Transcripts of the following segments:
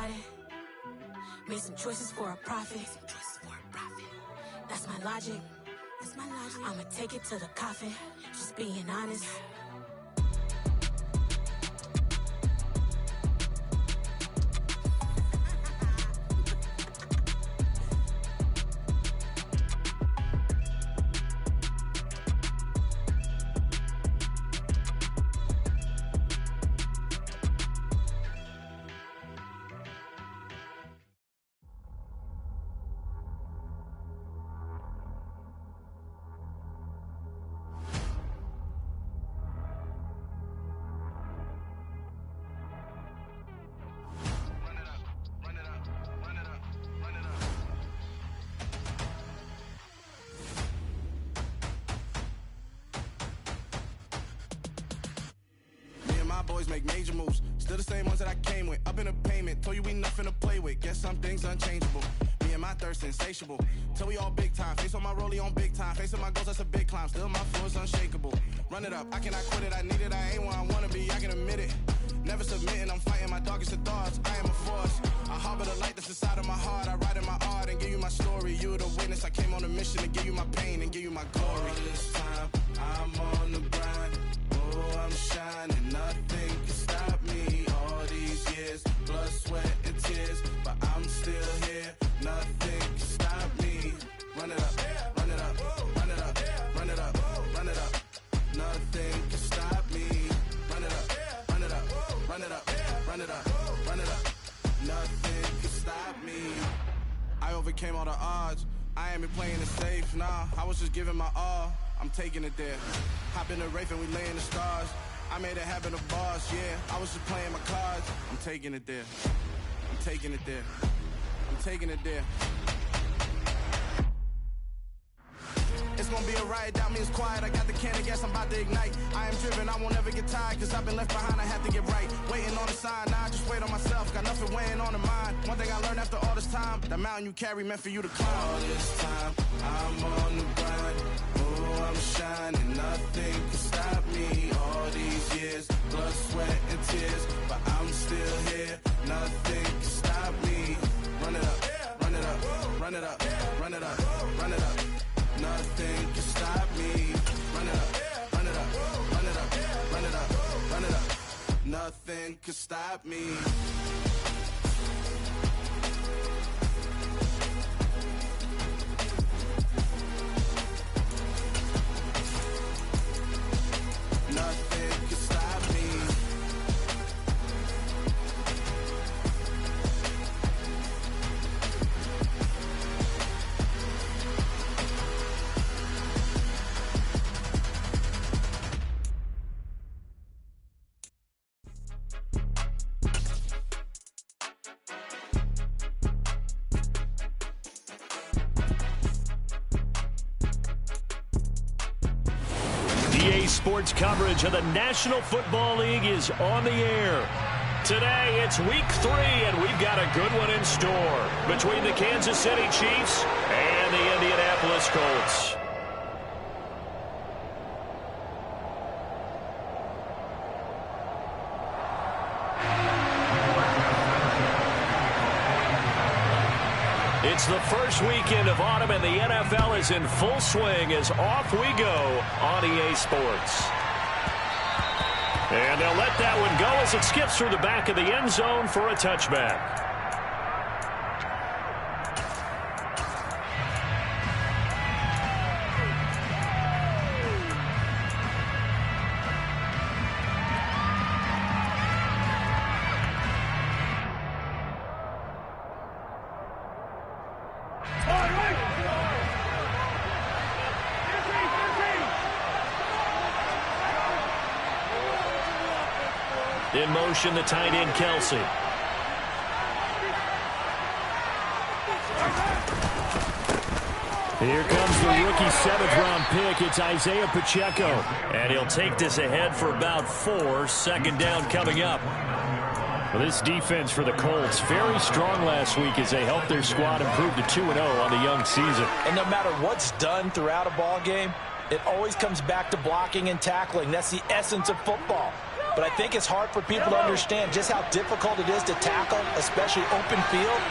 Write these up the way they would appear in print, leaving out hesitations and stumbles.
started. Made some choices for a profit. That's my logic. I'ma take it to the coffin. Just being honest. Boys make major moves, still the same ones that I came with. Up in the payment, told you we nothing to play with. Guess some things unchangeable. Me and my thirst insatiable. Till we all big time. Face on my rollie on big time. Facing my goals, that's a big climb. Still my flow is unshakable. Run it up, I cannot quit it. I need it, I ain't where I wanna be. I can admit it. Never submitting, I'm fighting my darkest of thoughts. I am a force. I harbor the light that's inside of my heart. I write in my art and give you my story. You're the witness. I came on a mission to give you my pain and give you my glory. All this time, I'm on the grind. Oh, I'm shining. Nothing can stop me. All these years, blood, sweat, and tears, but I'm still here. Nothing can stop me. Run it up, run it up, run it up, run it up, run it up. Nothing can stop me. Run it up, run it up, run it up, run it up, run it up. Nothing can stop me. I overcame all the odds. I ain't been playing it safe, nah. I was just giving my all. I'm taking it there. Hop in the Wraith and we lay in the stars. I made it happen to boss, yeah. I was just playing my cards. I'm taking it there. I'm taking it there. I'm taking it there. It's gonna be a riot, doubt me it's quiet. I got the can of gas, I'm about to ignite. I am driven, I won't ever get tired, cause I've been left behind, I have to get right. Waiting on the sign, now I just wait on myself. Got nothing weighing on the mind. One thing I learned after all this time, the mountain you carry meant for you to climb. All this time, I'm on the grind. Oh, I'm shining, nothing can stop me. All these years, blood, sweat, and tears, but I'm still here. Nothing can stop me. Run it up, run it up, run it up, run it up, run it up. Nothing can stop me. Run it up, run it up, run it up, run it up, run it up. Nothing can stop me. Nothing can stop me. Sports coverage of the National Football League is on the air. Today, it's Week 3, and we've got a good one in store between the Kansas City Chiefs and the Indianapolis Colts. It's the first weekend of autumn, and the NFL is in full swing as off we go on EA Sports. And they'll let that one go as it skips through the back of the end zone for a touchback. In motion, the tight end, Kelsey. Here comes the rookie 7th-round pick. It's Isaiah Pacheco. And he'll take this ahead for about 4. Second down coming up. Well, this defense for the Colts, very strong last week as they helped their squad improve to 2-0 on the young season. And no matter what's done throughout a ball game, it always comes back to blocking and tackling. That's the essence of football. but I think it's hard for people to understand just how difficult it is to tackle, especially open field.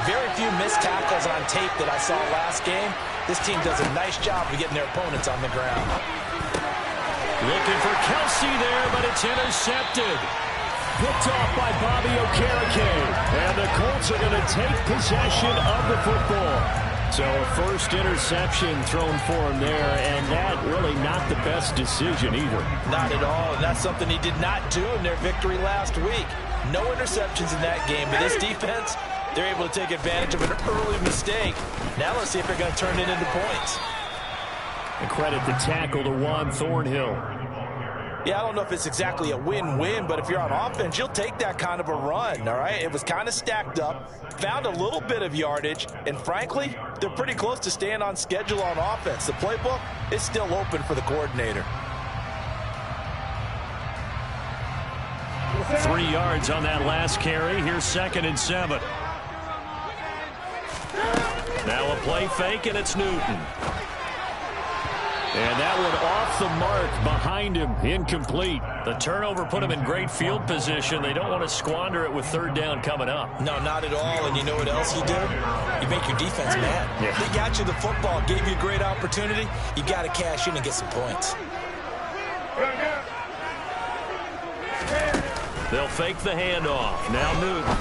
Very few missed tackles on tape that I saw last game. This team does a nice job of getting their opponents on the ground. Looking for Kelsey there, but it's intercepted. Picked off by Bobby Okereke. And the Colts are going to take possession of the football. So a first interception thrown for him there, and that really not the best decision either. Not at all, and that's something he did not do in their victory last week. No interceptions in that game, but this defense, they're able to take advantage of an early mistake. Now let's see if they're going to turn it into points. And credit the tackle to Juan Thornhill. Yeah, I don't know if it's exactly a win-win, but if you're on offense, you'll take that kind of a run, all right? It was kind of stacked up, found a little bit of yardage, and frankly, they're pretty close to staying on schedule on offense. The playbook is still open for the coordinator. 3 yards on that last carry. Here's 2nd and 7. Now a play fake, and it's Newton. And that one off the mark behind him, incomplete. The turnover put him in great field position. They don't want to squander it with 3rd down coming up. No, not at all. And you know what else you do? You make your defense mad. Yeah. They got you the football, gave you a great opportunity. You got to cash in and get some points. They'll fake the handoff. Now Newton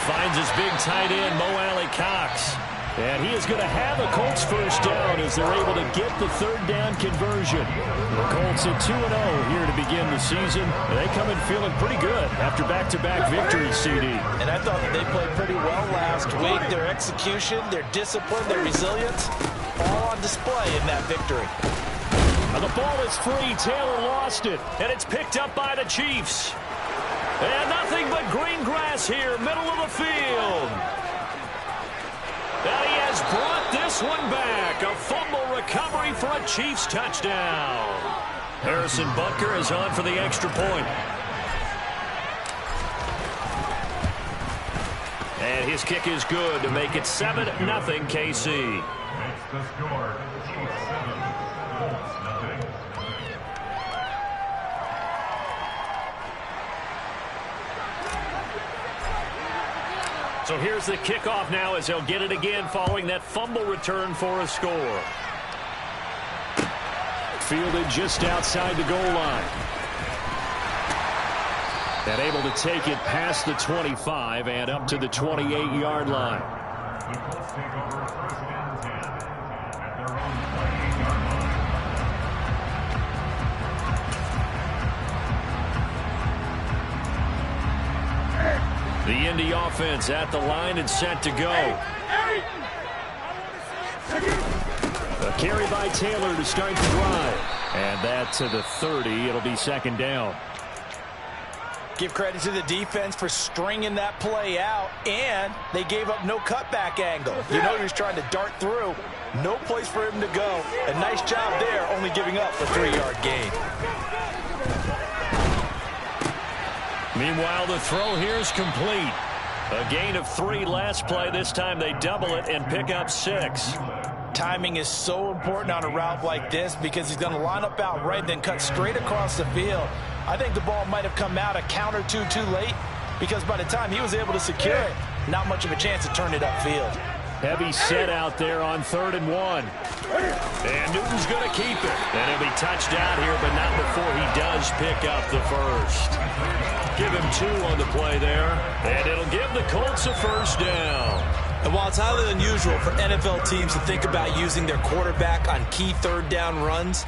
finds his big tight end, Mo Alley-Cox. And he is going to have a Colts first down as they're able to get the 3rd down conversion. The Colts at 2-0 here to begin the season. They come in feeling pretty good after back-to-back victories, CD. And I thought that they played pretty well last week. Their execution, their discipline, their resilience, all on display in that victory. Now the ball is free. Taylor lost it. And it's picked up by the Chiefs. And nothing but green grass here, middle of the field. And he has brought this one back. A fumble recovery for a Chiefs touchdown. Harrison Butker is on for the extra point. And his kick is good to make it 7-0 KC. Makes the score Chiefs 7, Colts nothing. So here's the kickoff now as they'll get it again following that fumble return for a score. Fielded just outside the goal line. And able to take it past the 25 and up to the 28-yard line. The Colts take over 1st and 10 at their own 28-yard line. The Indy offense at the line and set to go. A carry by Taylor to start the drive. And that to the 30. It'll be 2nd down. Give credit to the defense for stringing that play out, and they gave up no cutback angle. You know he was trying to dart through. No place for him to go. A nice job there, only giving up a 3-yard gain. Meanwhile, the throw here is complete. A gain of 3 last play. This time they double it and pick up 6. Timing is so important on a route like this because he's going to line up out right, then cut straight across the field. I think the ball might have come out a count or two too late because by the time he was able to secure it, not much of a chance to turn it upfield. Heavy set out there on 3rd and 1. And Newton's going to keep it. And he'll be touched out here, but not before he does pick up the first. Give him 2 on the play there. And it'll give the Colts a first down. And while it's highly unusual for NFL teams to think about using their quarterback on key 3rd down runs,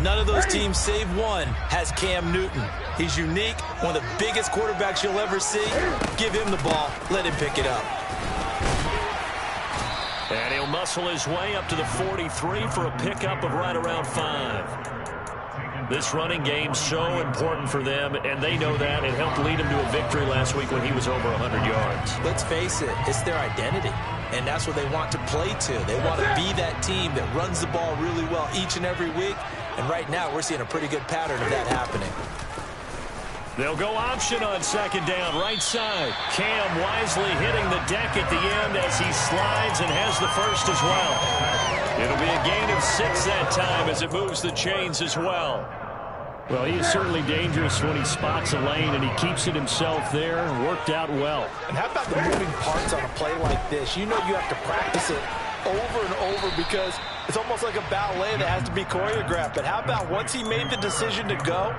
none of those teams, save one, has Cam Newton. He's unique, one of the biggest quarterbacks you'll ever see. Give him the ball. Let him pick it up. And he'll muscle his way up to the 43 for a pickup of right around 5. This running game's so important for them, and they know that. It helped lead him to a victory last week when he was over 100 yards. Let's face it, it's their identity, and that's what they want to play to. They want to be that team that runs the ball really well each and every week, and right now we're seeing a pretty good pattern of that happening. They'll go option on 2nd down, right side. Cam wisely hitting the deck at the end as he slides and has the first as well. It'll be a gain of 6 that time as it moves the chains as well. Well, he is certainly dangerous when he spots a lane, and he keeps it himself there. Worked out well. And how about the moving parts on a play like this? You know you have to practice it over and over because it's almost like a ballet that has to be choreographed. But how about once he made the decision to go,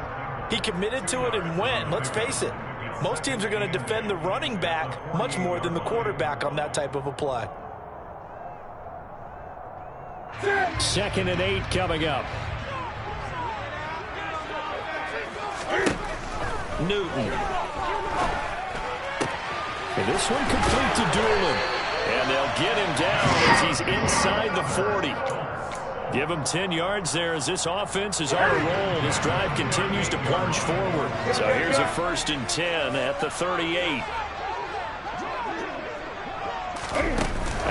he committed to it and went. Let's face it, most teams are going to defend the running back much more than the quarterback on that type of a play. 2nd and 8 coming up. Newton. And this one complete to Doolin. And they'll get him down as he's inside the 40. Give him 10 yards there as this offense is on a roll. This drive continues to plunge forward. So here's a 1st and 10 at the 38.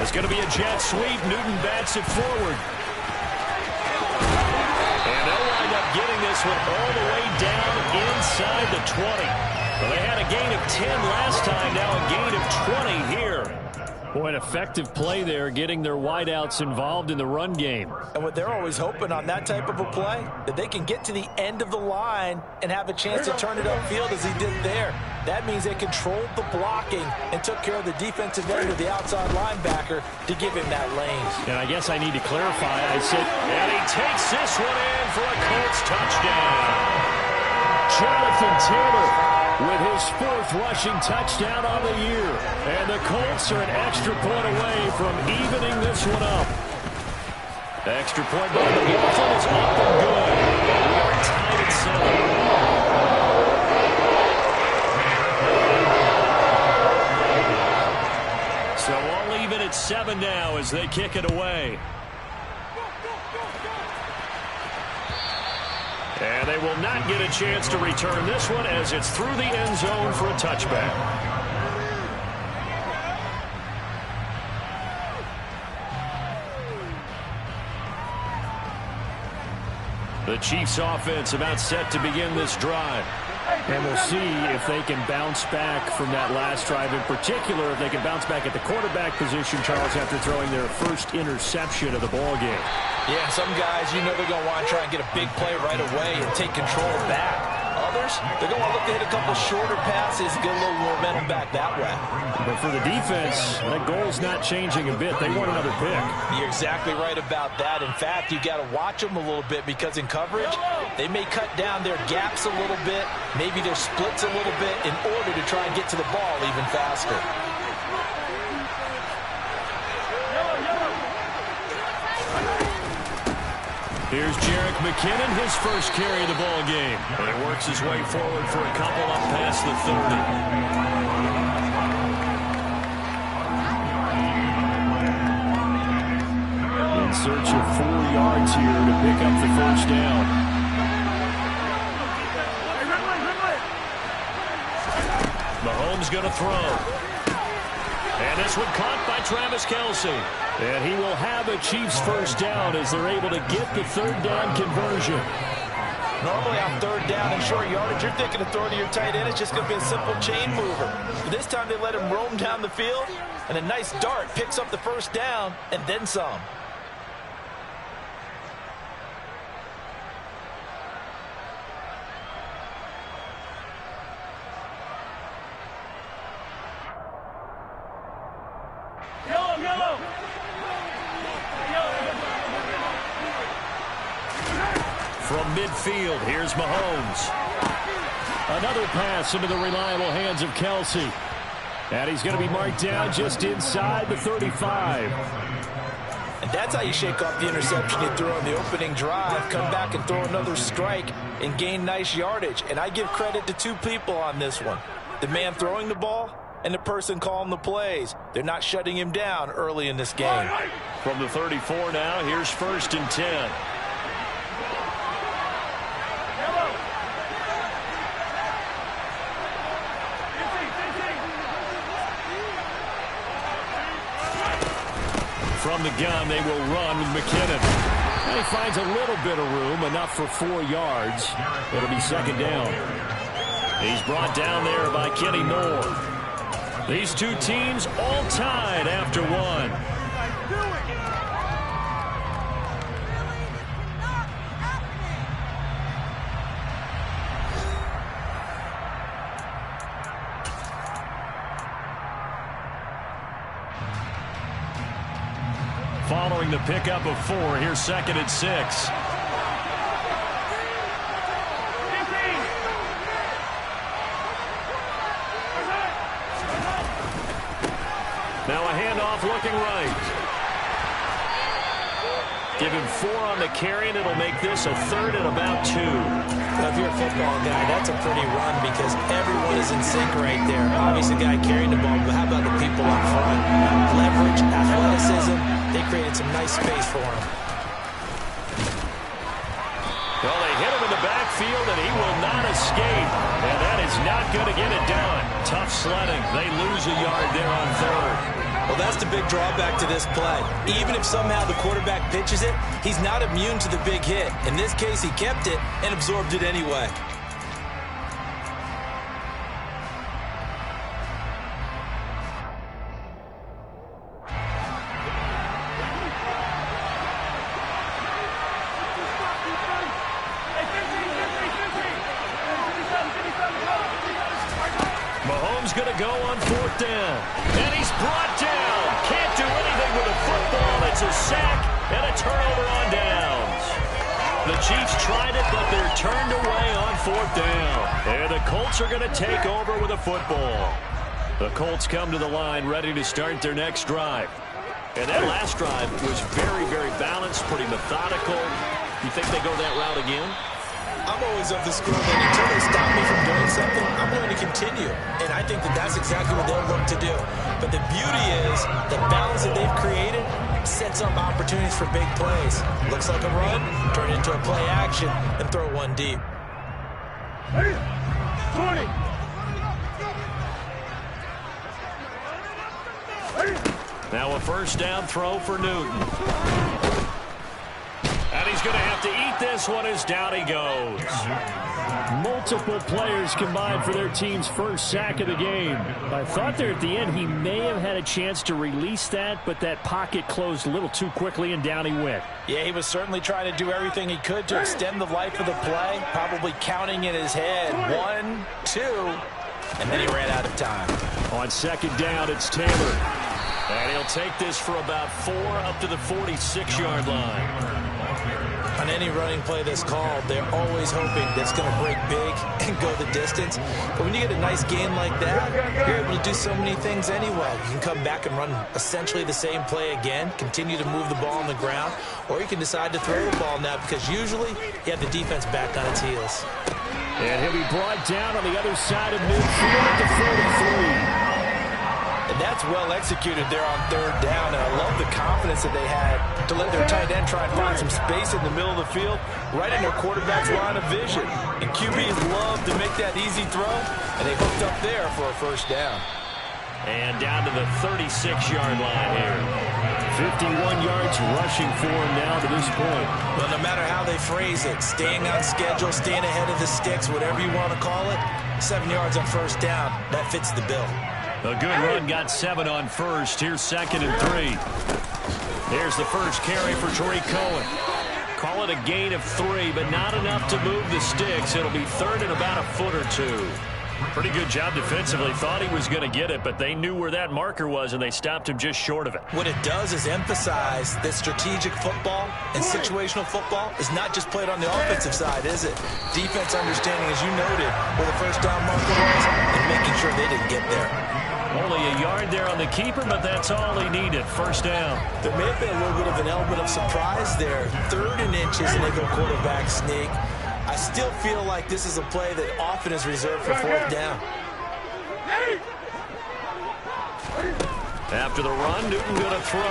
It's going to be a jet sweep. Newton bats it forward. And they'll wind up getting this one all the way down inside the 20. Well, they had a gain of 10 last time, now a gain of 20 here. Boy, an effective play there, getting their wideouts involved in the run game. And what they're always hoping on that type of a play, that they can get to the end of the line and have a chance to turn it upfield as he did there. That means they controlled the blocking and took care of the defensive end of the outside linebacker to give him that lane. And I guess I need to clarify. I said, and he takes this one in for a Colts touchdown. Jonathan Taylor with his 4th rushing touchdown on the year. And the Colts are an extra point away from evening this one up. The extra point by the Dolphins is up and good. We are tied at 7. So all even at 7 now as they kick it away. And they will not get a chance to return this one as it's through the end zone for a touchback. The Chiefs offense about set to begin this drive. And we'll see if they can bounce back from that last drive. In particular, if they can bounce back at the quarterback position, Charles, after throwing their first interception of the ballgame. Yeah, some guys, you know they're going to want to try and get a big play right away and take control back. Others, they're going to look to hit a couple shorter passes, get a little momentum back that way. But for the defense, that goal's not changing a bit. They want another pick. You're exactly right about that. In fact, you got to watch them a little bit because in coverage, they may cut down their gaps a little bit, maybe their splits a little bit in order to try and get to the ball even faster. Here's Jerick McKinnon, his first carry of the ball game. And he works his way forward for a couple up past the 30. In search of 4 yards here to pick up the first down. Mahomes going to throw. And this one caught by Travis Kelce. And he will have a Chiefs first down as they're able to get the 3rd down conversion. Normally on 3rd down and short yardage, you're thinking of throwing to your tight end. It's just going to be a simple chain mover. But this time they let him roam down the field, and a nice dart picks up the first down and then some. From midfield, here's Mahomes. Another pass into the reliable hands of Kelce. And he's going to be marked down just inside the 35. And that's how you shake off the interception you threw on the opening drive, come back and throw another strike and gain nice yardage. And I give credit to 2 people on this one. The man throwing the ball and the person calling the plays. They're not shutting him down early in this game. From the 34 now, here's 1st and 10. From the gun, they will run with McKinnon. And he finds a little bit of room, enough for 4 yards. It'll be 2nd down. He's brought down there by Kenny Moore. These 2 teams all tied after 1. following the pickup of 4. Here's 2nd and 6. Now a handoff looking right. Give him 4 on the carry, and it'll make this a 3rd and about 2. Now, if you're a football guy, that's a pretty run because everyone is in sync right there. Obviously, the guy carrying the ball, but how about the people up front? Leverage, athleticism, they created some nice space for him. Well, they hit him in the backfield, and he will not escape. And that is not going to get it done. Tough sledding. They lose a yard there on 3rd. Well, that's the big drawback to this play. Even if somehow the quarterback pitches it, he's not immune to the big hit. In this case, he kept it and absorbed it anyway. Mahomes going to go on 4th down. And he's brought down. Can't do anything with a football. It's a sack and a turnover on downs. The Chiefs tried it, but they're turned away on 4th down. And the Colts are going to take over with a football. The Colts come to the line ready to start their next drive. And that last drive was very, very balanced, pretty methodical. You think they go that route again? I'm always of the school that until they stop me from doing something, I'm going to continue. And I think that that's exactly what they'll look to do. But the beauty is the balance that they've created sets up opportunities for big plays. Looks like a run, turn it into a play action, and throw one deep. 20. Now a 1st down throw for Newton. And he's going to have to eat this one as down he goes. Multiple players combined for their team's 1st sack of the game. I thought there at the end he may have had a chance to release that, but that pocket closed a little too quickly and down he went. Yeah, he was certainly trying to do everything he could to extend the life of the play, probably counting in his head 1, 2, and then he ran out of time. On 2nd down, it's Taylor. And he'll take this for about 4 up to the 46-yard line. On any running play that's called, they're always hoping that's going to break big and go the distance. But when you get a nice gain like that, you're able to do so many things anyway. You can come back and run essentially the same play again, continue to move the ball on the ground, or you can decide to throw the ball now because usually you have the defense back on its heels. And he'll be brought down on the other side of midfield at the 43. And that's well executed there on 3rd down, and I love the confidence that they had to let their tight end try and find some space in the middle of the field, right in their quarterback's line of vision. And QBs love to make that easy throw, and they hooked up there for a 1st down. And down to the 36-yard line here. 51 yards rushing for him now to this point. Well, no matter how they phrase it, staying on schedule, staying ahead of the sticks, whatever you want to call it, 7 yards on 1st down, that fits the bill. A good run, got 7 on 1st. Here's 2nd and 3. Here's the 1st carry for Tariq Cohen. Call it a gain of 3, but not enough to move the sticks. It'll be 3rd and about a foot or 2. Pretty good job defensively. Thought he was going to get it, but they knew where that marker was, and they stopped him just short of it. What it does is emphasize that strategic football and situational football is not just played on the offensive side, is it? Defense understanding, as you noted, where the 1st down marker was and making sure they didn't get there. Only a yard there on the keeper, but that's all he needed. 1st down. There may have been a little bit of an element of surprise there. 3rd and inches, and they go quarterback sneak. I still feel like this is a play that often is reserved for 4th down. After the run, Newton going to throw.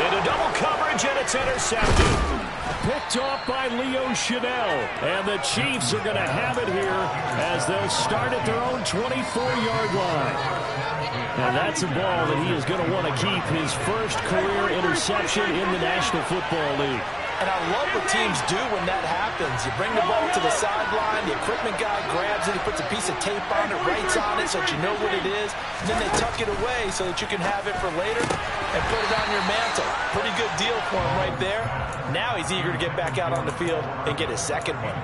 Into double coverage, and it's intercepted. Picked off by Leo Chanel. And the Chiefs are going to have it here as they'll start at their own 24-yard line. And that's a ball that he is going to want to keep, his 1st career interception in the National Football League. And I love what teams do when that happens. You bring the ball to the sideline, the equipment guy grabs it, he puts a piece of tape on it, writes on it so that you know what it is, and then they tuck it away so that you can have it for later and put it on your mantle. Pretty good deal for him right there. Now he's eager to get back out on the field and get his 2nd one.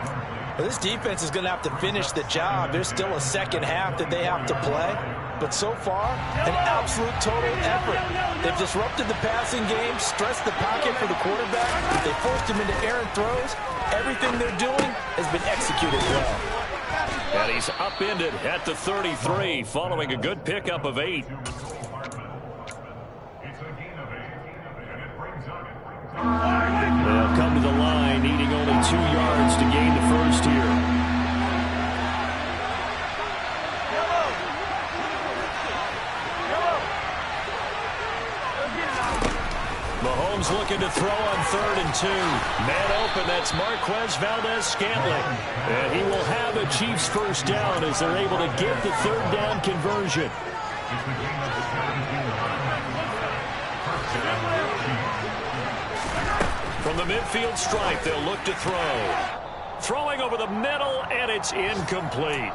Well, this defense is going to have to finish the job. There's still a second half that they have to play. But so far, an absolute total effort. They've disrupted the passing game, stressed the pocket for the quarterback. They forced him into errant throws. Everything they're doing has been executed well. And he's upended at the 33 following a good pickup of 8. They'll come to the line, needing only 2 yards to gain the first here. Mahomes looking to throw on 3rd and 2. Man open, that's Marquez Valdes-Scantling. And he will have a Chiefs first down as they're able to get the 3rd down conversion. From the midfield stripe, they'll look to throw. Throwing over the middle, and it's incomplete.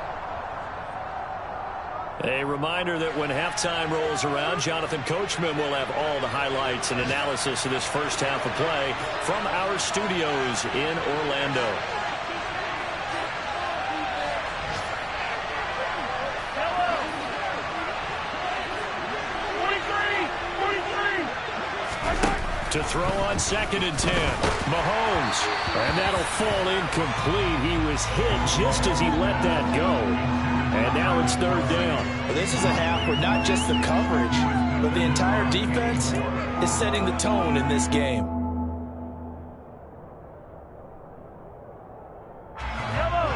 A reminder that when halftime rolls around, Jonathan Coachman will have all the highlights and analysis of this first half of play from our studios in Orlando. To throw on 2nd and 10. Mahomes. And that'll fall incomplete. He was hit just as he let that go. And now it's 3rd down. Well, this is a half where not just the coverage, but the entire defense is setting the tone in this game.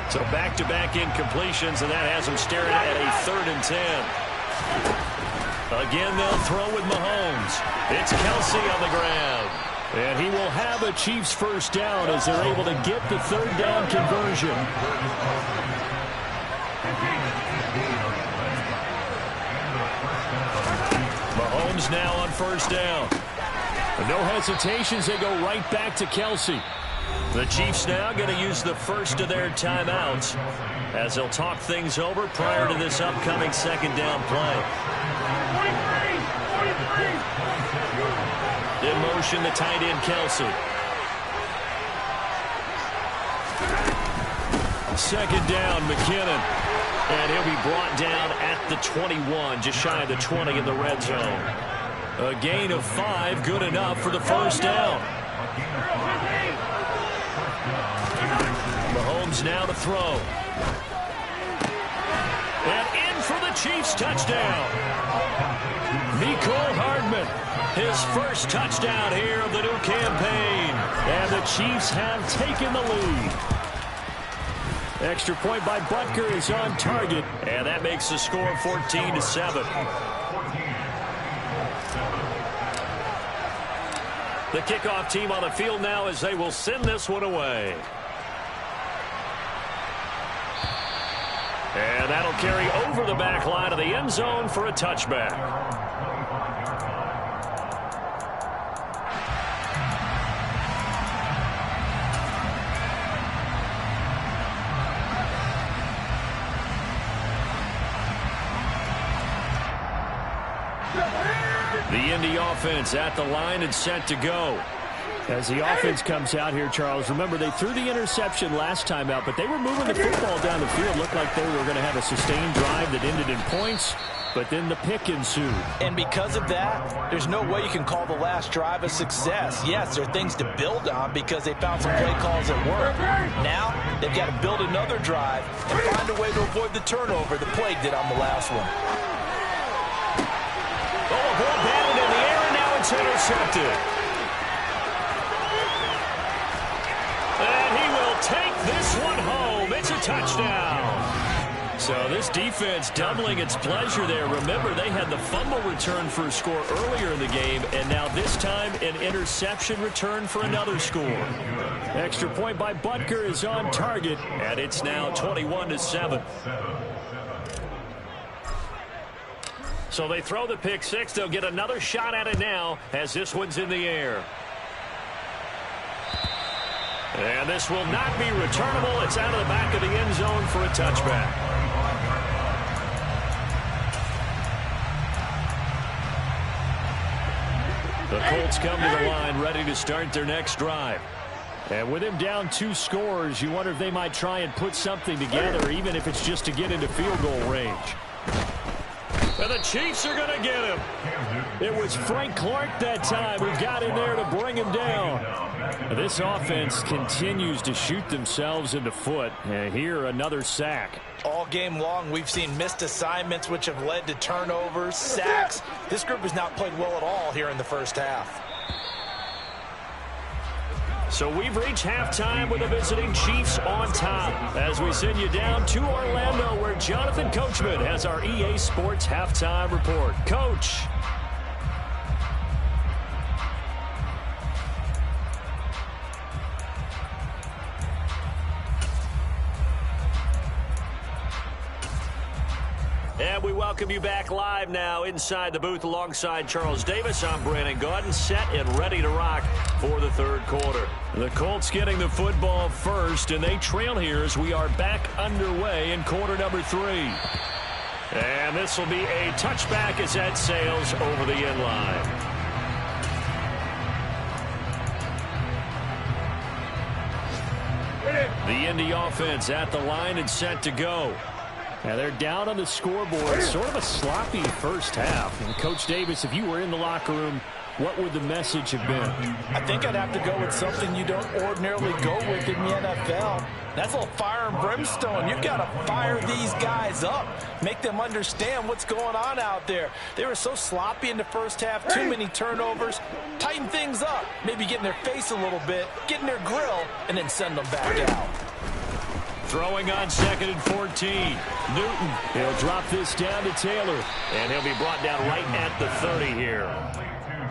So back-to-back incompletions, and that has him staring at a 3rd and 10. Again, they'll throw with Mahomes. It's Kelsey on the ground. And he will have a Chiefs first down as they're able to get the 3rd down conversion. Mahomes now on 1st down. No hesitations, they go right back to Kelsey. The Chiefs now going to use the first of their timeouts as they'll talk things over prior to this upcoming 2nd down play. In motion, the tight end, Kelsey. 2nd down, McKinnon. And he'll be brought down at the 21, just shy of the 20 in the red zone. A gain of 5, good enough for the first down. Mahomes now to throw. And in for the Chiefs touchdown. Mecole Hardman, his first touchdown here of the new campaign. And the Chiefs have taken the lead. Extra point by Butker is on target, and that makes the score 14-7. The kickoff team on the field now as they will send this one away. And that'll carry over the back line of the end zone for a touchback. The Indy offense at the line and set to go. As the offense comes out here, Charles, remember they threw the interception last time out, but they were moving the football down the field. Looked like they were going to have a sustained drive that ended in points, but then the pick ensued. And because of that, there's no way you can call the last drive a success. Yes, there are things to build on because they found some play calls that work. Now, they've got to build another drive and find a way to avoid the turnover the play did on the last one. Oh, a ball batted in the air, and now it's intercepted. And he will take this one home. It's a touchdown. So this defense doubling its pleasure there. Remember, they had the fumble return for a score earlier in the game, and now this time an interception return for another score. Extra point by Butker is on target, and it's now 21-7. So they throw the pick six. They'll get another shot at it now as this one's in the air. And this will not be returnable. It's out of the back of the end zone for a touchback. The Colts come to the line ready to start their next drive. And with him down 2 scores, you wonder if they might try and put something together, even if it's just to get into field goal range. And the Chiefs are going to get him. It was Frank Clark that time who got in there to bring him down. This offense continues to shoot themselves in the foot. And here, another sack. All game long, we've seen missed assignments, which have led to turnovers, sacks. This group has not played well at all here in the first half. So we've reached halftime with the visiting Chiefs on top as we send you down to Orlando, where Jonathan Coachman has our EA Sports halftime report. Coach. And we welcome you back live now inside the booth alongside Charles Davis. I'm Brandon Gaudin, set and ready to rock for the third quarter. The Colts getting the football first, and they trail here as we are back underway in quarter number 3. And this will be a touchback as that sails over the end line. The Indy offense at the line and set to go. Now they're down on the scoreboard. Sort of a sloppy first half. And Coach Davis, if you were in the locker room, what would the message have been? I think I'd have to go with something you don't ordinarily go with in the NFL. That's a little fire and brimstone. You've got to fire these guys up. Make them understand what's going on out there. They were so sloppy in the first half. Too many turnovers. Tighten things up. Maybe get in their face a little bit. Get in their grill. And then send them back out. Throwing on 2nd and 14. Newton, he'll drop this down to Taylor. And he'll be brought down right at the 30 here.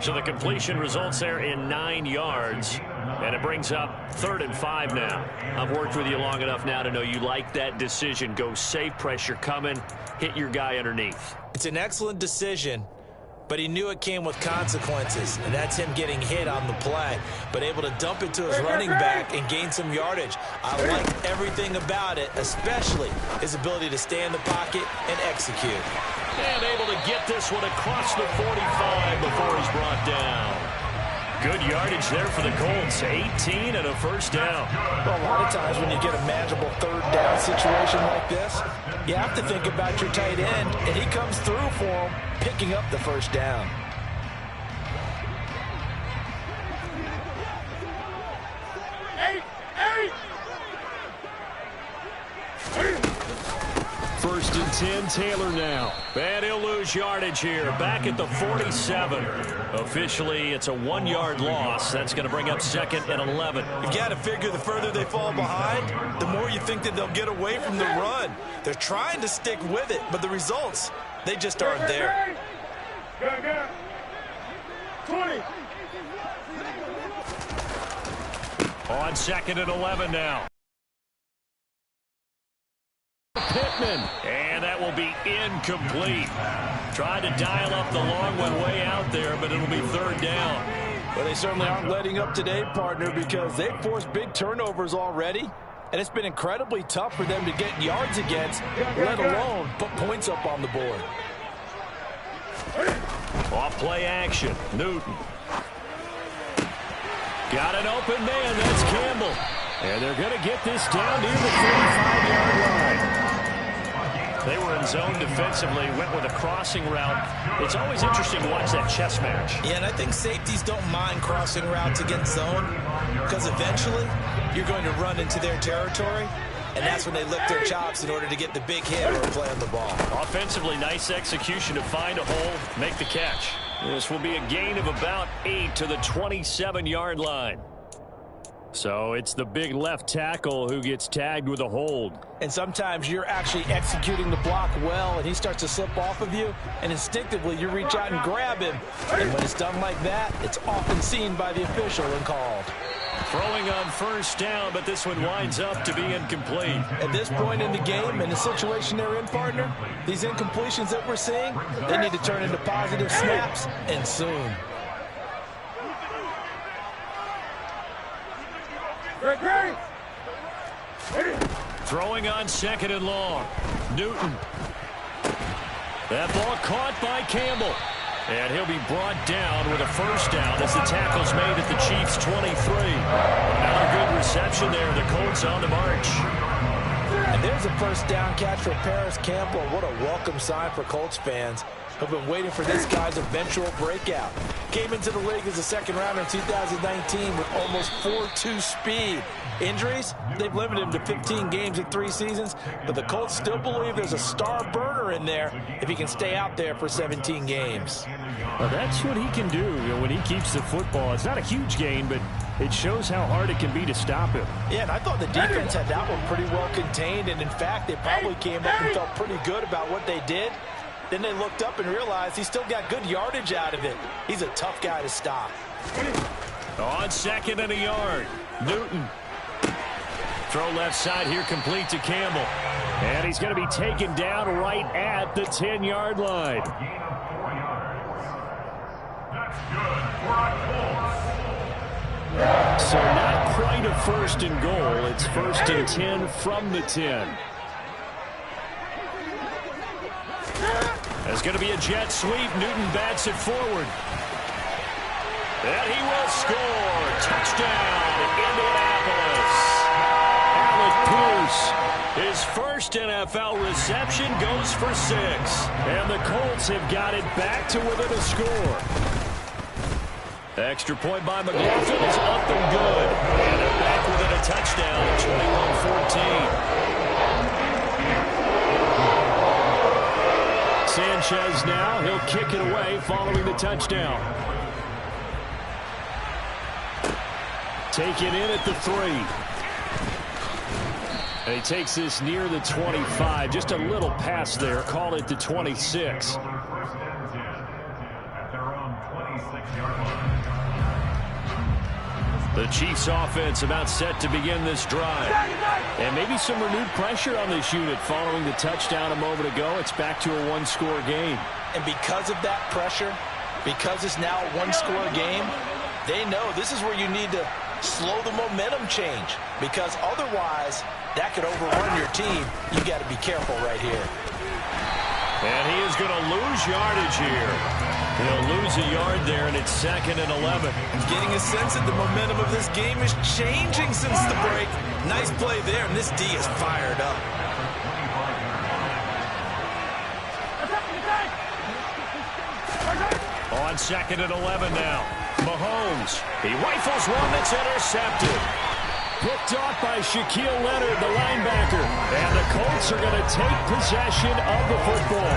So the completion results there in 9 yards. And it brings up 3rd and 5 now. I've worked with you long enough now to know you like that decision. Go safe, pressure coming, hit your guy underneath. It's an excellent decision, but he knew it came with consequences, and that's him getting hit on the play, but able to dump it to his running back and gain some yardage. I like everything about it, especially his ability to stay in the pocket and execute. And able to get this one across the 45 before he's brought down. Good yardage there for the Colts. 18 and a first down. Well, a lot of times when you get a manageable 3rd down situation like this, you have to think about your tight end, and he comes through for him, picking up the first down. First and 10, Taylor now. And he'll lose yardage here. Back at the 47. Officially, it's a 1-yard loss. That's going to bring up 2nd and 11. You got to figure the further they fall behind, the more you think that they'll get away from the run. They're trying to stick with it, but the results, they just aren't there. 20. On 2nd and 11 now. Pittman, and that will be incomplete. Tried to dial up the long one way out there, but it'll be 3rd down. Well, they certainly aren't letting up today, partner, because they've forced big turnovers already, and it's been incredibly tough for them to get yards against, let alone put points up on the board. Off play action, Newton. Got an open man, that's Campbell. And they're going to get this down near the 35-yard line. They were in zone defensively, went with a crossing route. It's always interesting to watch that chess match. Yeah, and I think safeties don't mind crossing routes against zone because eventually you're going to run into their territory, and that's when they lift their chops in order to get the big hit or play on the ball. Offensively, nice execution to find a hole, make the catch. This will be a gain of about 8 to the 27-yard line. So it's the big left tackle who gets tagged with a hold. And sometimes you're actually executing the block well, and he starts to slip off of you, and instinctively you reach out and grab him. And when it's done like that, it's often seen by the official and called. Throwing on 1st down, but this one winds up to be incomplete. At this point in the game, in the situation they're in, partner, these incompletions that we're seeing, they need to turn into positive snaps, and soon. Throwing on 2nd and long. Newton. That ball caught by Campbell. And he'll be brought down with a first down as the tackle's made at the Chiefs' 23. Another good reception there. The Colts on the march. And there's a first down catch for Paris Campbell. What a welcome sign for Colts fans who've been waiting for this guy's eventual breakout. Came into the league as a second rounder in 2019 with almost 4.2 speed. Injuries, they've limited him to 15 games in 3 seasons, but the Colts still believe there's a star burner in there if he can stay out there for 17 games. Well, that's what he can do, when he keeps the football. It's not a huge gain, but it shows how hard it can be to stop him. Yeah, and I thought the defense had that one pretty well contained, and in fact, they probably came up and felt pretty good about what they did. Then they looked up and realized he still got good yardage out of it. He's a tough guy to stop. On 2nd and a yard, Newton. Throw left side here, complete to Campbell. And he's going to be taken down right at the 10-yard line. Gain of 4 yards. That's good for a Colts. So not quite a first and goal. It's 1st and 10 from the 10. There's going to be a jet sweep. Newton bats it forward. And he will score. Touchdown, Indianapolis. Alec Pierce, his first NFL reception, goes for 6. And the Colts have got it back to within a score. Extra point by McLaughlin is up and good. And they're back within a touchdown, 21-14. Sanchez now, he'll kick it away following the touchdown. Taken in at the 3. And he takes this near the 25. Just a little pass there. Call it the 26. First and 10 at their own 26-yard line. The Chiefs offense about set to begin this drive. And maybe some renewed pressure on this unit following the touchdown a moment ago. It's back to a one-score game. And because of that pressure, because it's now a one-score game, they know this is where you need to slow the momentum change, because otherwise that could overrun your team. You got to be careful right here. And he is going to lose yardage here. He'll lose a yard there, and it's 2nd and 11. Getting a sense that the momentum of this game is changing since the break. Nice play there, and this D is fired up. On 2nd and 11 now. Mahomes, he rifles one that's intercepted. Picked off by Shaquille Leonard, the linebacker. And the Colts are going to take possession of the football.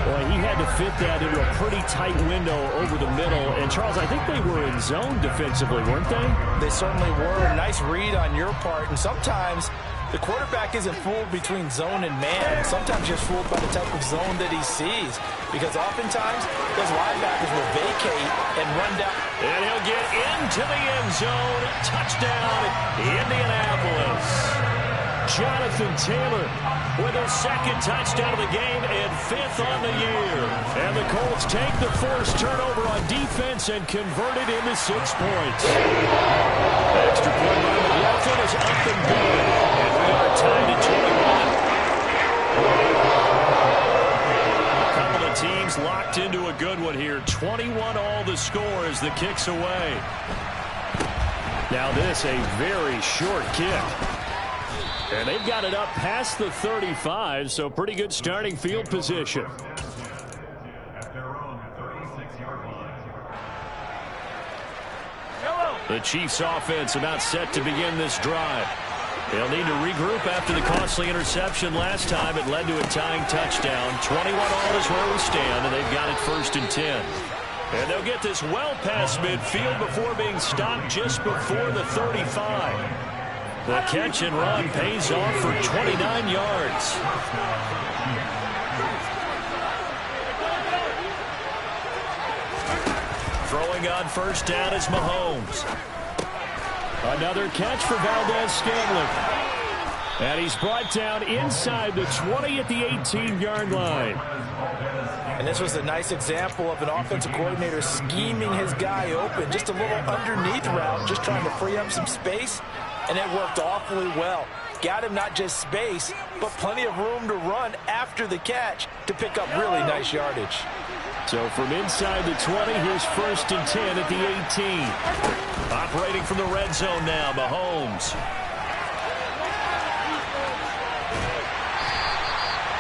Boy, he had to fit that into a pretty tight window over the middle. And, Charles, I think they were in zone defensively, weren't they? They certainly were. Nice read on your part. And sometimes the quarterback isn't fooled between zone and man. Sometimes just fooled by the type of zone that he sees. Because oftentimes, those linebackers will vacate and run down. And he'll get into the end zone. Touchdown, Indianapolis. Jonathan Taylor with his 2nd touchdown of the game and 5th on the year. And the Colts take the first turnover on defense and convert it into 6 points. Extra point by McLaughlin is up and good. And we are tied at 21. A couple of teams locked into a good one here. 21-all the score as the kick's away. Now this, a very short kick. And they've got it up past the 35, so pretty good starting field position. At their own 36-yard line. The Chiefs offense about set to begin this drive. They'll need to regroup after the costly interception last time. It led to a tying touchdown. 21-all is where we stand, and they've got it 1st and 10. And they'll get this well past midfield before being stopped just before the 35. The catch and run pays off for 29 yards. Throwing on first down is Mahomes. Another catch for Valdez-Scantling. And he's brought down inside the 20 at the 18-yard line. And this was a nice example of an offensive coordinator scheming his guy open. Just a little underneath route, just trying to free up some space. And it worked awfully well. Got him not just space, but plenty of room to run after the catch to pick up really nice yardage. So from inside the 20, here's 1st and 10 at the 18. Operating from the red zone now, Mahomes.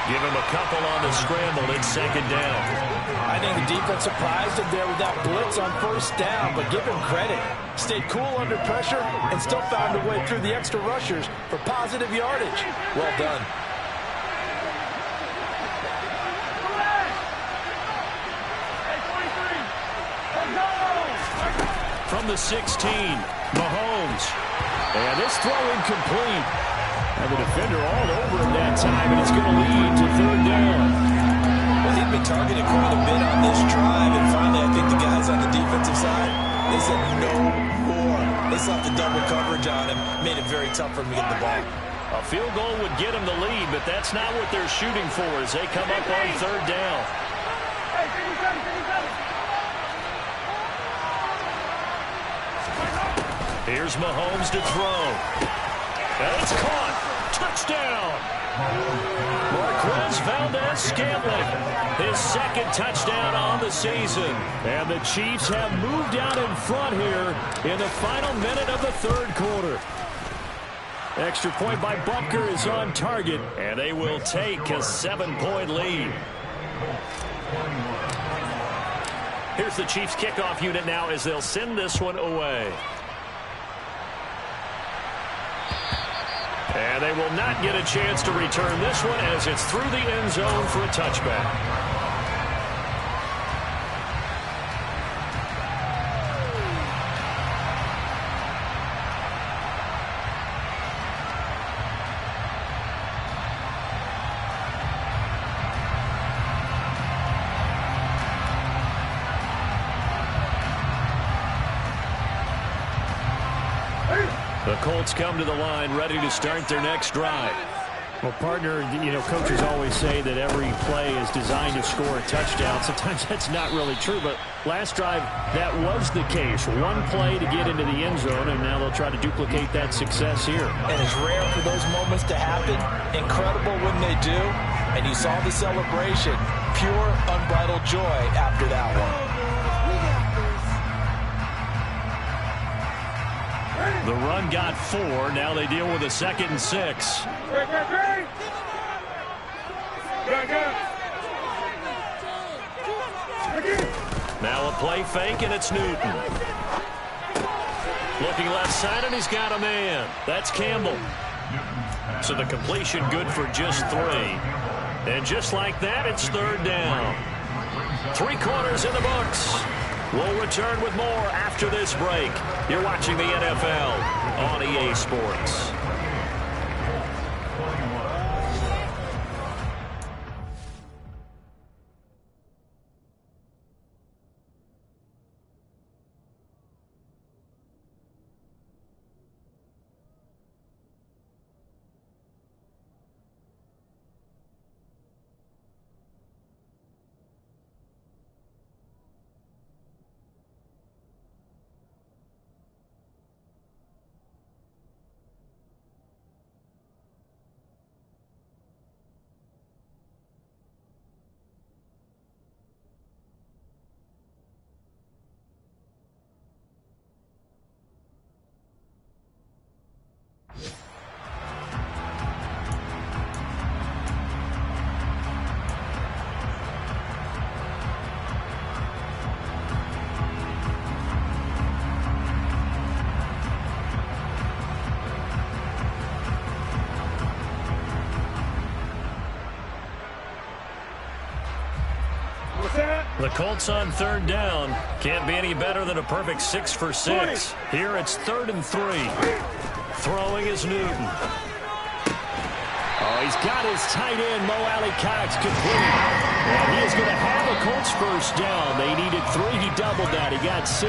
Give him a couple on the scramble. It's 2nd down. I think the defense surprised him there with that blitz on 1st down, but give him credit. Stayed cool under pressure and still found a way through the extra rushers for positive yardage. Well done. From the 16, Mahomes. And this throw incomplete. And the defender all over him that time, and it's going to lead to 3rd down. Well, he'd been targeted quite a bit on this drive, and finally I think the guys on the defensive side, they said no more. They slapped the double coverage on him, made it very tough for him to get the ball. A field goal would get them the lead, but that's not what they're shooting for as they come up on 3rd down. Here's Mahomes to throw. And it's caught. Touchdown. Marquez Valdez-Scantling. His 2nd touchdown on the season. And the Chiefs have moved out in front here in the final minute of the 3rd quarter. Extra point by Butker is on target, and they will take a 7-point lead. Here's the Chiefs kickoff unit now as they'll send this one away. And they will not get a chance to return this one as it's through the end zone for a touchback. The Colts come to the line ready to start their next drive. Well, partner, coaches always say that every play is designed to score a touchdown. Sometimes that's not really true, but last drive, that was the case. One play to get into the end zone, and now they'll try to duplicate that success here. And it's rare for those moments to happen. Incredible when they do. And you saw the celebration. Pure, unbridled joy after that one. The run got 4. Now they deal with a 2nd and 6. Now a play fake, and it's Newton. Looking left side, and he's got a man. That's Campbell. So the completion good for just 3. And just like that, it's 3rd down. 3 quarters in the books. We'll return with more after this break. You're watching the NFL on EA Sports. The Colts on 3rd down. Can't be any better than a perfect 6 for 6. Here it's 3rd and 3. Throwing is Newton. Oh, he's got his tight end, Mo Alley-Cox, complete. And he is going to have a Colts 1st down. They needed 3. He doubled that. He got 6.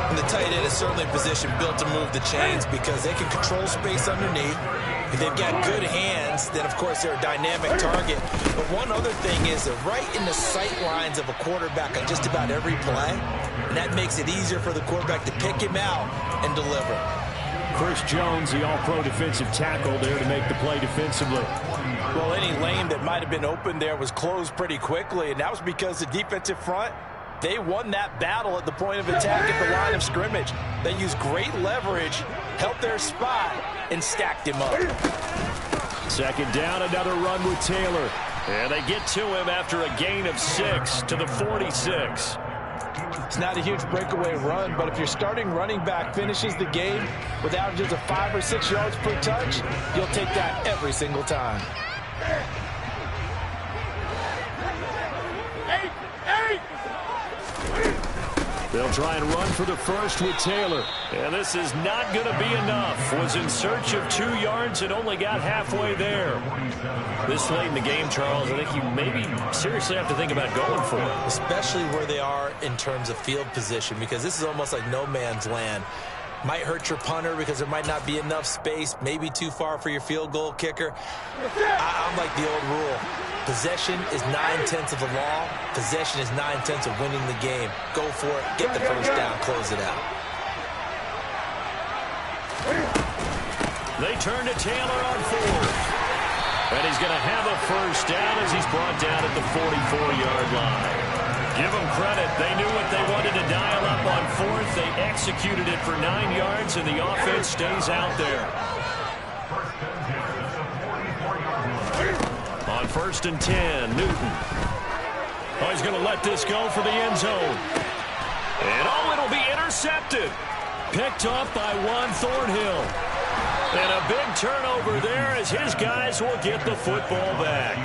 And the tight end is certainly a position built to move the chains because they can control space underneath. If they've got good hands, then, of course, they're a dynamic target. But one other thing is they're right in the sight lines of a quarterback on just about every play. And that makes it easier for the quarterback to pick him out and deliver. Chris Jones, the all-pro defensive tackle, there to make the play defensively. Well, any lane that might have been open there was closed pretty quickly, and that was because the defensive front, they won that battle at the point of attack at the line of scrimmage. They used great leverage, held their spot, and stacked him up. Second down, another run with Taylor. And they get to him after a gain of 6 to the 46. It's not a huge breakaway run, but if your starting running back finishes the game with averages of 5 or 6 yards per touch, you'll take that every single time. They'll try and run for the first with Taylor. And this is not going to be enough. Was in search of 2 yards and only got halfway there. This late in the game, Charles, I think you maybe seriously have to think about going for it. Especially where they are in terms of field position, because this is almost like no man's land. Might hurt your punter because there might not be enough space, maybe too far for your field goal kicker. I'm like the old rule. Possession is 9/10 of the law. Possession is 9/10 of winning the game. Go for it. Get the first down. Close it out. They turn to Taylor on 4th. And he's going to have a first down as he's brought down at the 44-yard line. Give them credit. They knew what they wanted to dial up on 4th. They executed it for 9 yards, and the offense stays out there. On 1st and 10, Newton. Oh, he's going to let this go for the end zone. And it'll be intercepted. Picked off by Juan Thornhill. And a big turnover there as his guys will get the football back.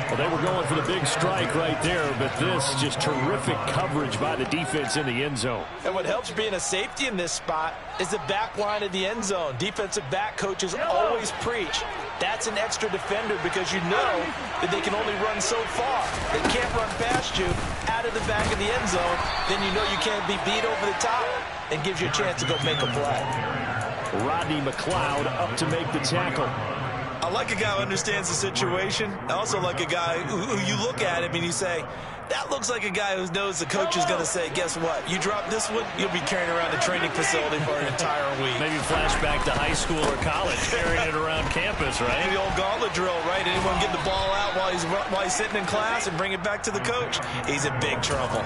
Well, they were going for the big strike right there, but this just terrific coverage by the defense in the end zone. And what helps being a safety in this spot is the back line of the end zone. Defensive back coaches always preach. That's an extra defender because you know that they can only run so far. They can't run past you out of the back of the end zone. Then you know you can't be beat over the top and gives you a chance to go make a play. Rodney McLeod up to make the tackle. I like a guy who understands the situation. I also like a guy who you look at him and you say, that looks like a guy who knows the coach is going to say, guess what? You drop this one, you'll be carrying around the training facility for an entire week. Maybe flashback to high school or college, carrying it around campus, right? The old gauntlet drill, right? Anyone get the ball out while he's sitting in class and bring it back to the coach? He's in big trouble.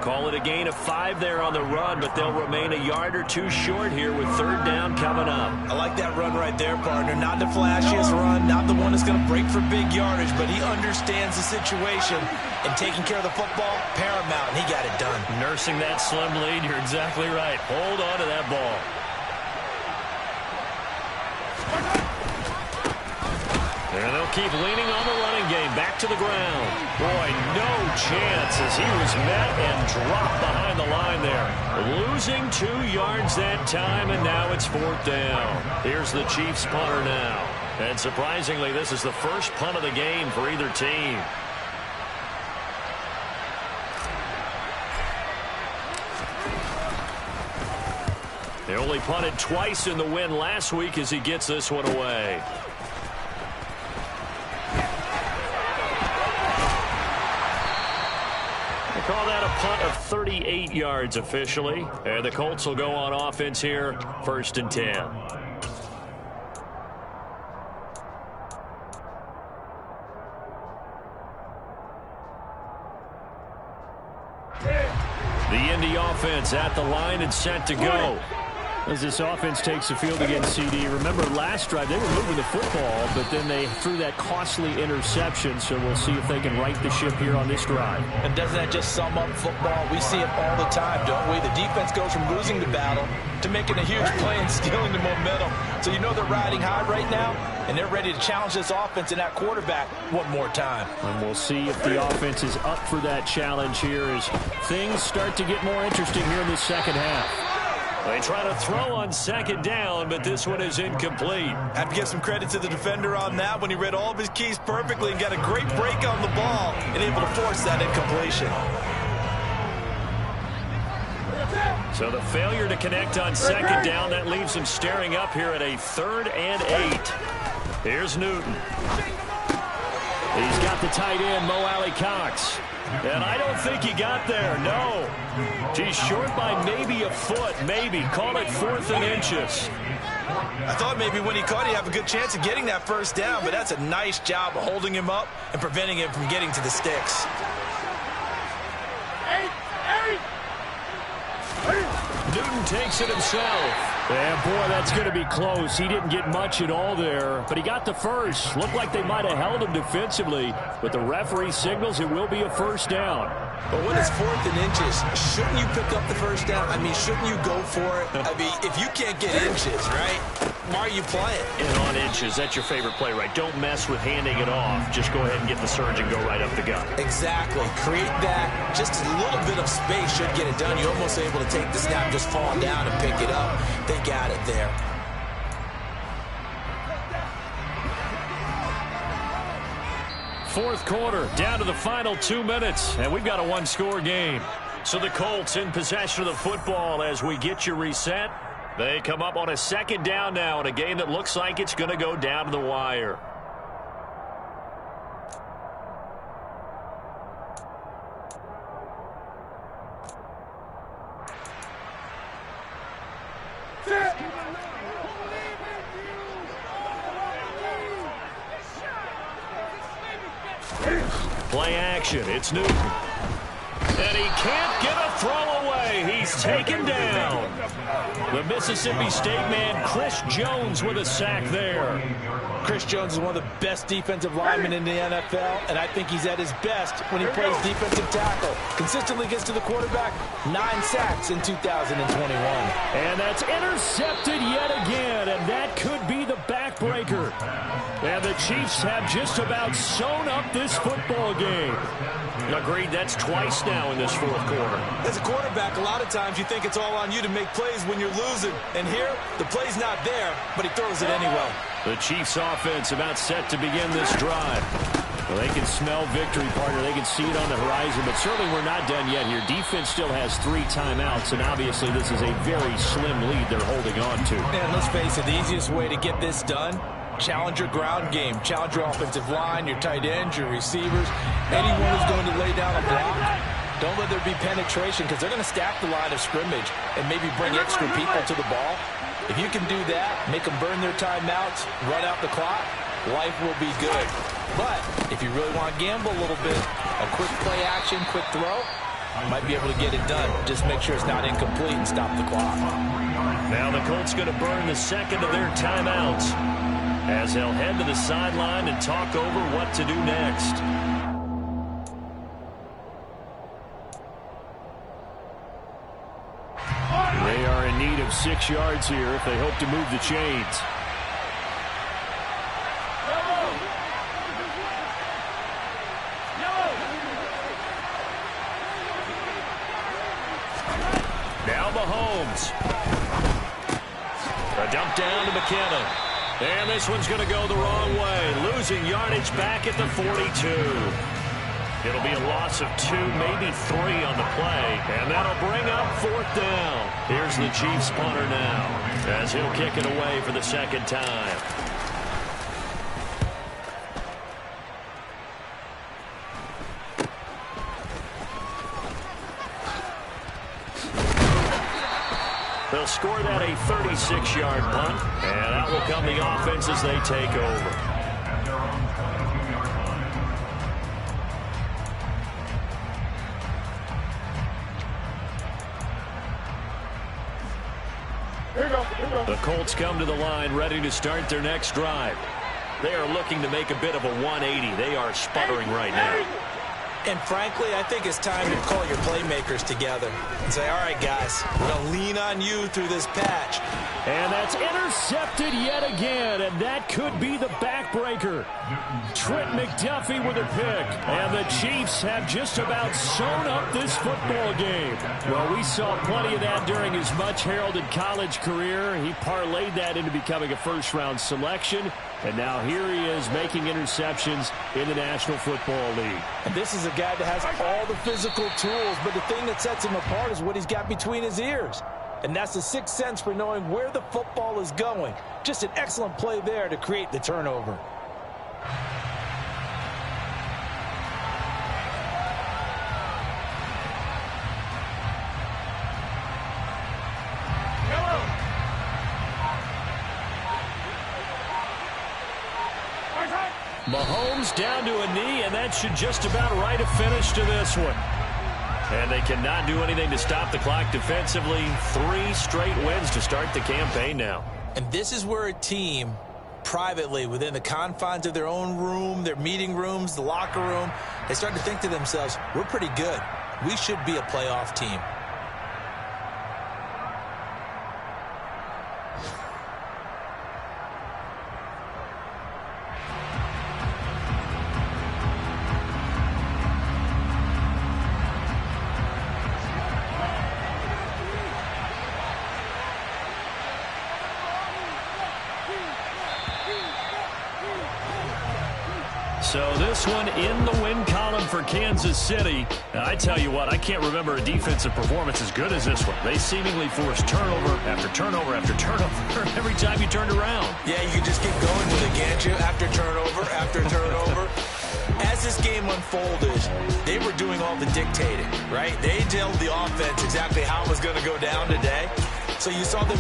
Call it a gain of 5 there on the run, but they'll remain a yard or 2 short here with 3rd down coming up. I like that run right there, partner. Not the flashiest run, not the one that's going to break for big yardage, but he understands the situation, and taking care of the football, paramount, and he got it done. Nursing that slim lead, you're exactly right. Hold on to that ball. And they'll keep leaning on the running game. Back to the ground. Boy, no chance as he was met and dropped behind the line there. Losing 2 yards that time, and now it's 4th down. Here's the Chiefs punter now. And surprisingly, this is the first punt of the game for either team. They only punted twice in the win last week as he gets this one away. Call that a punt of 38 yards officially. And the Colts will go on offense here, 1st and 10. The Indy offense at the line and set to go. As this offense takes the field against CD. Remember last drive they were moving the football, but then they threw that costly interception, so we'll see if they can right the ship here on this drive. And doesn't that just sum up football? We see it all the time, don't we? The defense goes from losing the battle to making a huge play and stealing the momentum. So you know they're riding high right now, and they're ready to challenge this offense and that quarterback one more time. And we'll see if the offense is up for that challenge here as things start to get more interesting here in the second half. They try to throw on 2nd down, but this one is incomplete. I have to give some credit to the defender on that when he read all of his keys perfectly and got a great break on the ball and able to force that incompletion. So the failure to connect on 2nd down, that leaves him staring up here at a 3rd and 8. Here's Newton. He's got the tight end, Mo Alley-Cox. And I don't think he got there, no. He's short by maybe a foot, maybe. Call it 4th and inches. I thought maybe when he caught, he'd have a good chance of getting that first down, but that's a nice job of holding him up and preventing him from getting to the sticks. Newton takes it himself. And, boy, that's going to be close. He didn't get much at all there, but he got the first. Looked like they might have held him defensively, but the referee signals it will be a first down. But when it's 4th and inches, shouldn't you pick up the first down? I mean, shouldn't you go for it? I mean, if you can't get inches, right, why are you playing? And on inches, that's your favorite play, right? Don't mess with handing it off. Just go ahead and get the surge and go right up the gut. Exactly. Create that. Just a little bit of space should get it done. You're almost able to take the snap, just fall down and pick it up. They got it there. Fourth quarter, down to the final 2 minutes, and we've got a one-score game. So the Colts in possession of the football as we get you reset. They come up on a second down now in a game that looks like it's going to go down to the wire. Play action. It's Newton. And he can't get a throw away. He's taken down. The Mississippi State man, Chris Jones, with a sack there. Chris Jones is one of the best defensive linemen in the NFL, and I think he's at his best when he plays defensive tackle. Consistently gets to the quarterback, 9 sacks in 2021. And that's intercepted yet again, and that could be the backbreaker. And the Chiefs have just about sewn up this football game. Agreed, that's twice now in this fourth quarter. As a quarterback, a lot of times you think it's all on you to make plays when you're losing. And here, the play's not there, but he throws it anyway. The Chiefs offense about set to begin this drive. Well, they can smell victory, partner. They can see it on the horizon, but certainly we're not done yet here. Defense still has 3 timeouts, and obviously this is a very slim lead they're holding on to. And let's face it, the easiest way to get this done, challenge your ground game. Challenge your offensive line, your tight ends, your receivers. Anyone who's going to lay down a block, don't let there be penetration because they're going to stack the line of scrimmage and maybe bring extra people to the ball. If you can do that, make them burn their timeouts, run out the clock, life will be good. But if you really want to gamble a little bit, a quick play action, quick throw, might be able to get it done. Just make sure it's not incomplete and stop the clock. Now the Colts going to burn the second of their timeouts as they'll head to the sideline and talk over what to do next. They are in need of 6 yards here if they hope to move the chains. Now Mahomes. A dump down to McKinnon. And this one's going to go the wrong way. Losing yardage back at the 42. It'll be a loss of 2, maybe 3 on the play. And that'll bring up 4th down. Here's the Chiefs punter now as he'll kick it away for the second time. They'll score that a 36-yard punt, and out will come the offense as they take over. The Colts come to the line ready to start their next drive. They are looking to make a bit of a 180. They are sputtering right now. And frankly, I think it's time to call your playmakers together and say, all right, guys, we're going to lean on you through this patch. And that's intercepted yet again, and that could be the backbreaker. Trent McDuffie with a pick, and the Chiefs have just about sewn up this football game. Well, we saw plenty of that during his much-heralded college career. He parlayed that into becoming a first-round selection, and now here he is making interceptions in the National Football League. And this is a guy that has all the physical tools, but the thing that sets him apart is what he's got between his ears. And that's the sixth sense for knowing where the football is going. Just an excellent play there to create the turnover. Mahomes down to a knee, and that should just about write a finish to this one. And they cannot do anything to stop the clock defensively. 3 straight wins to start the campaign now. And this is where a team, privately, within the confines of their own room, their meeting rooms, the locker room, they start to think to themselves, we're pretty good. We should be a playoff team. So this one in the win column for Kansas City. I tell you what, I can't remember a defensive performance as good as this one. They seemingly forced turnover after turnover after turnover every time you turned around. Yeah, you can just keep going with it, can't you? After turnover, after turnover. As this game unfolded, they were doing all the dictating, right? They told the offense exactly how it was going to go down today. So you saw them